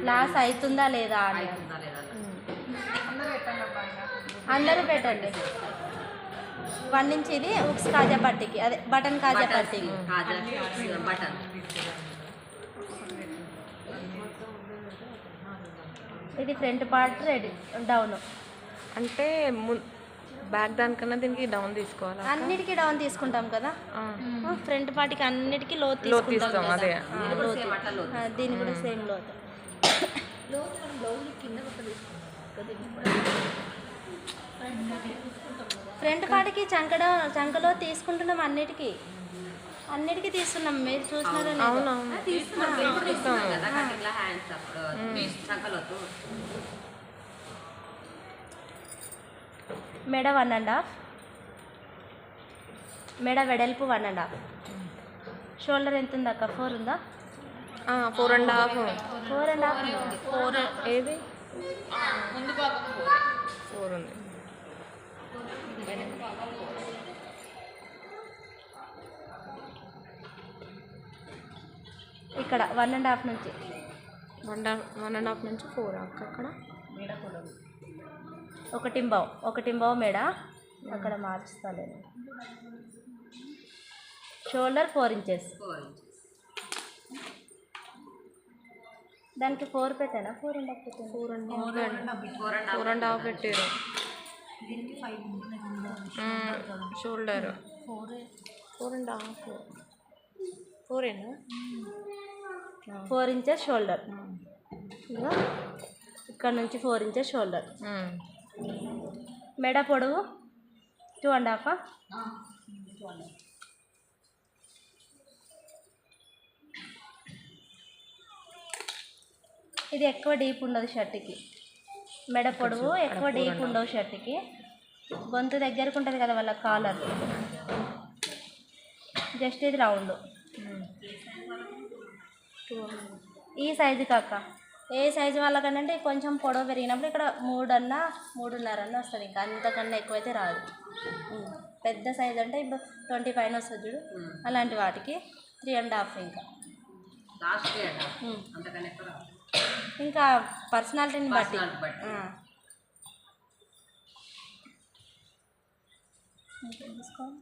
Loss అవుతుందా లేదా అని అందరూ పెట్టండి. 1 ఇంచ్ ఇది ఉక్స్ కాజా పట్టికి, అదే బటన్ కాజా పట్టికి. ఇది ఫ్రంట్ పార్ట్ రెడీ డౌన్. అంటే బ్యాక్ దానికన్నా దీనికి డౌన్ తీసుకోవాలి. అన్నిటికీ డౌన్ తీసుకుంటాం కదా, ఫ్రంట్ పార్ట్కి అన్నిటికీ లోతు తీసుకుంటాం. అదే దీని కూడా సేమ్ లోతు. ఫ్రంట్ పార్ట్కి చంకలో తీసుకుంటున్నాం, అన్నిటికీ తీస్తున్నాం. మీరు చూసినారో మెడ 1.5, మెడ వెడల్పు 1.5. షోల్డర్ ఎంత ఉంది అక్క? 4 ఉందా? 4.5. 4 ఏది 4 ఉంది. ఇక్కడ 1.5 నుంచి 1.5 నుంచి 4 అక్కడ 1.5 మెడ అక్కడ మార్చుతాను. Shoulder 4 inches. దానికి 4 పెట్టానా? 4.5 పెట్టాను. 4.5 పెట్టారు. షోల్డర్ 4.5. 4 4 inches shoulder. ఇక్కడ నుంచి 4 ఇంచెస్ షోల్డర్. మెడ పొడవు 2.5. ఇది ఎక్కువ డీప్ ఉండదు షర్ట్కి. మెడ పొడవు ఎక్కువ డీప్ ఉండవు షర్ట్కి. గొంతు దగ్గరకు ఉంటుంది కదా వాళ్ళ కాలర్, జస్ట్ ఇది రౌండ్. ఈ సైజు కాక ఏ సైజు వాళ్ళకనంటే కొంచెం పొడవు పెరిగినప్పుడు ఇక్కడ 3.5 వస్తుంది. ఇంకా అంతకన్నా ఎక్కువైతే రాదు. పెద్ద సైజు అంటే ఇప్పుడు 20 పైన వస్తుంది చూడు, అలాంటి వాటికి 3.5. ఇంకా పర్సనాలిటీని బట్టి తీసుకోవాలి.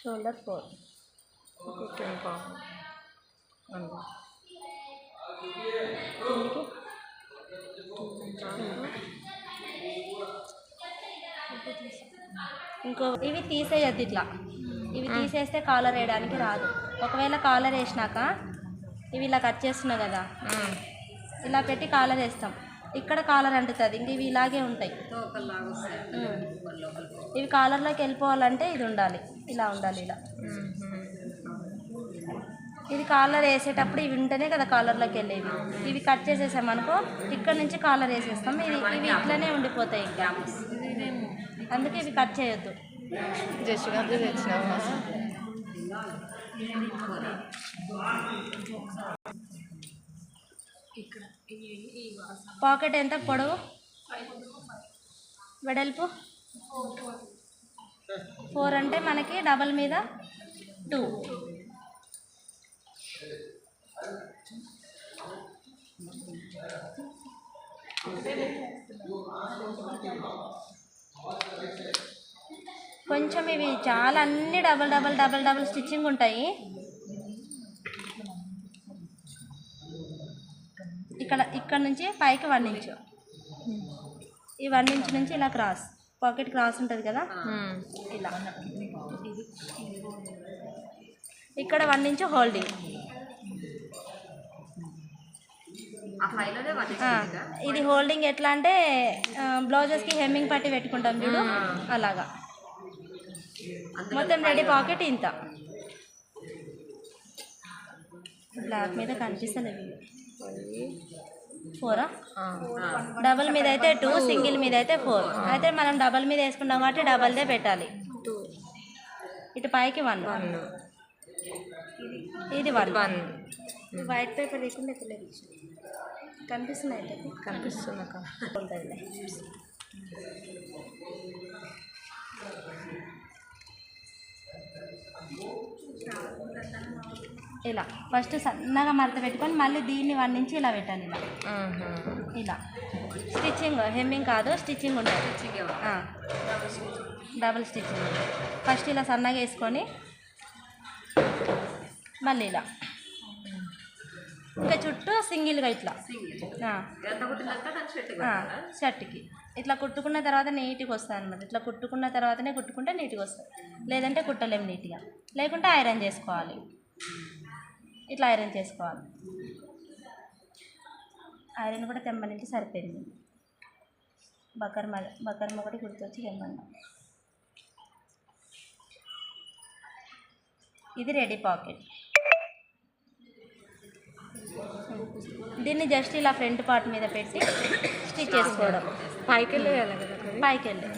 షోల్డర్ 4. ఇంకో ఇవి తీసేయద్దు ఇట్లా. ఇవి తీసేస్తే కాలర్ వేయడానికి రాదు. ఒకవేళ కాలర్ వేసినాక ఇవి ఇలా కట్ చేస్తున్నావు కదా, ఇలా పెట్టి కాలర్ వేస్తాం. ఇక్కడ కాలర్ అంటుతుంది, ఇంక ఇవి ఇలాగే ఉంటాయి. ఇవి కాలర్లోకి వెళ్ళిపోవాలంటే ఇది ఉండాలి, ఇలా ఉండాలి, ఇలా. ఇది కాలర్ వేసేటప్పుడు ఇవి ఉంటేనే కదా కాలర్లోకి వెళ్ళేది. ఇవి కట్ చేసేసామనుకో ఇక్కడ నుంచి కాలర్ వేసేస్తాం. ఇవి ఇట్లనే ఉండిపోతాయి ఇంకా. అందుకే ఇవి కట్ చేయొద్దు. పాకెట్ ఎంత పొడవు, వెడల్పు 4 అంటే మనకి డబల్ మీద 2. కొంచెం ఇవి చాలా అన్ని డబల్ స్టిచ్చింగ్ ఉంటాయి. ఇక్కడ నుంచి పైకి 1 ఇంచు, ఈ 1 ఇంచ్ నుంచి ఇలా క్రాస్, పాకెట్ క్రాస్ ఉంటుంది కదా, ఇలా. ఇక్కడ 1 ఇంచు హోల్డింగ్. ఇది హోల్డింగ్ ఎట్లా అంటే బ్లౌజెస్కి హెమ్మింగ్ పట్టి పెట్టుకుంటాం చూడు, అలాగా. మొత్తం రెడీ పాకెట్ ఇంత. బ్లాక్ మీద కనిపిస్తలేదు. 4 డబల్ మీద అయితే 2, సింగిల్ మీద అయితే 4. అయితే మనం డబల్ మీద వేసుకుంటాం కాబట్టి డబల్దే పెట్టాలి. ఇటు పైకి 1 ఇది 1 వైట్ పేపర్ లేకుండా ఎక్కడ కనిపిస్తున్నాయి అయితే కనిపిస్తుంది అక్క. ఉంటుంది. ఇలా ఫస్ట్ సన్నగా మడత పెట్టుకొని మళ్ళీ దీన్ని 1 నుంచి ఇలా పెట్టాలి. ఇలా స్టిచ్చింగ్ హెమ్మింగ్ కాదు, స్టిచ్చింగ్ ఉంటుంది. Double stitching. ఫస్ట్ ఇలా సన్నగా వేసుకొని మళ్ళీ ఇలా ఇంకా చుట్టూ సింగిల్గా ఇట్లా షర్ట్కి ఇట్లా కుట్టుకున్న తర్వాత నీట్గా వస్తుంది అనమాట. ఇట్లా కుట్టుకున్న తర్వాతనే కుట్టుకుంటే నీట్గా వస్తుంది, లేదంటే కుట్టలేము నీట్గా. లేకుంటే ఐరన్ చేసుకోవాలి. ఇట్లా ఐరన్ చేసుకోవాలి. ఐరన్ కూడా తెమ్మనికి సరిపోయింది. బకర్మ ఒకటి గుర్తొచ్చి తెమ్మన్నా. ఇది రెడీ పాకెట్. దీన్ని జస్ట్ ఇలా ఫ్రంట్ పార్ట్ మీద పెట్టి స్టిచ్ చేసుకోవడం. పైకి వెళ్ళేయాలి కదా, పైకి వెళ్ళి